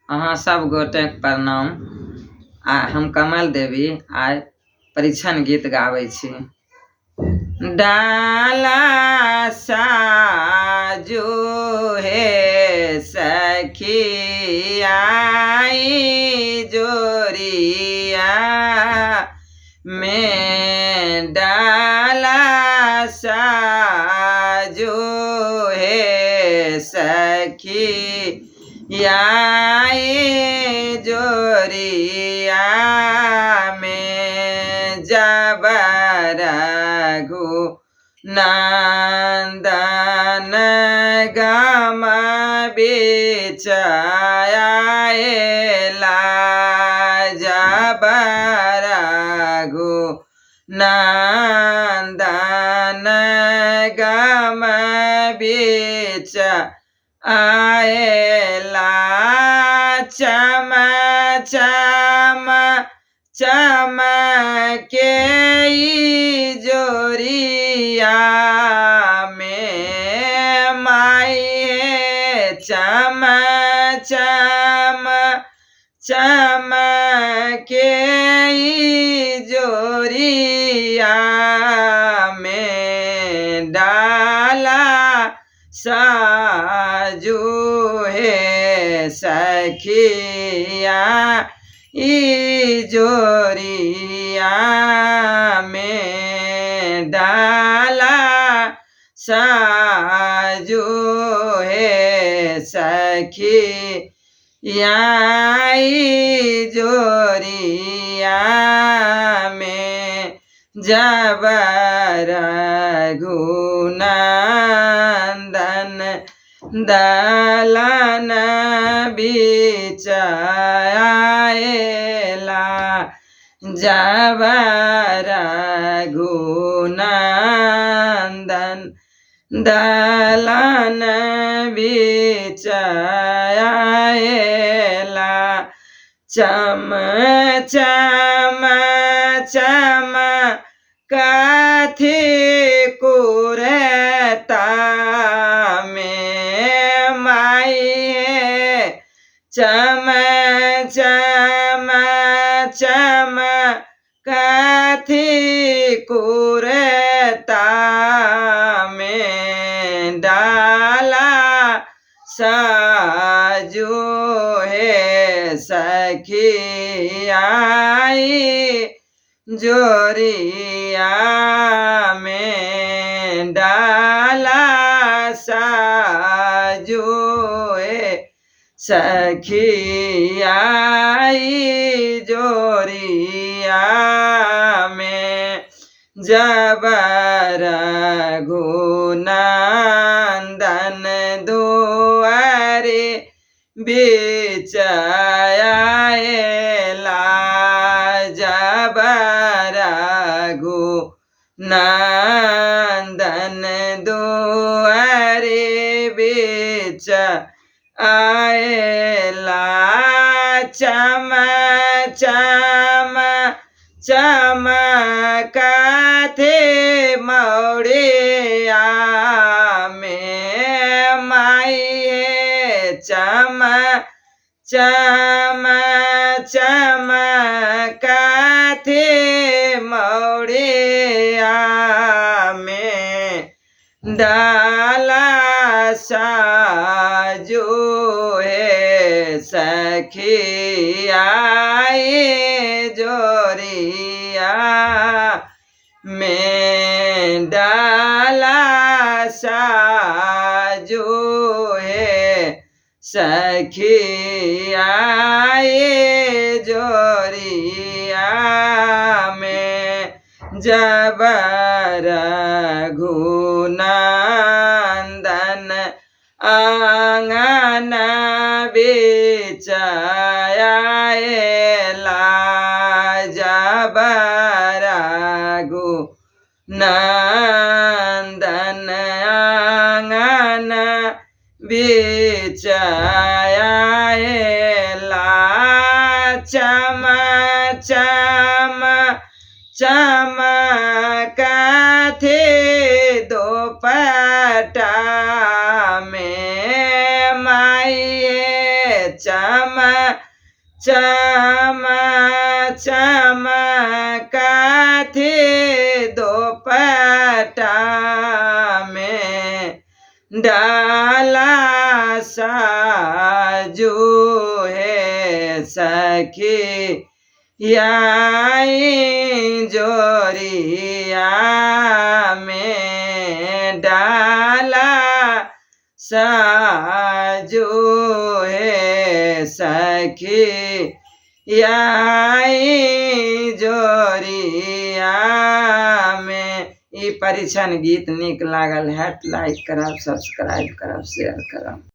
अहाँ सब गोटे प्रणाम। हम कमल देवी आइ परीक्षण गीत गाबै छी। डाला साजू हे सखिया जोरिया में डाला साजू हे सखिया जोरिया में जबरघु नंदन गम बिचायला जबरघु नंदन गम बिच आएला चम चम चमके जोरिया में माई चम चम चमके जोरिया में डाला साजू हे सखिया जोरिया में डाला साजू हे सखिया जोरिया में जबरघु नंदन दलन बिचायला जबरघु नंदन दलन बिचायला चम चम चम कथी कुरता में माई चम चम चम कथी कुरता में डाला साजू हे सखिया जोरिया में डाला साजू हे सखिया जोरिया में जबरघु नंदन दुआरे बिचायला जबरघु नंदन दुआरे बिच आएला चम चम चमकथे मौड़िया में माई चम चम चमकथे मौड़िया में डाला साजू हे सखिया जोरिया में डाला साजू हे सखिया जोरिया में जबरघु नंदन आंगन बिचायला जबरघु नंदन आंगन बिचायला चम चम चमकथे दोपटा में माई चमा चमा चमकथे दोपटा में डाला साजू है सखी याई जोरिया में डाला साजू है सखी याई जोरिया में। ई परीक्षण गीत निक लागल है, लाइक करब, सब्सक्राइब करब, शेयर करब।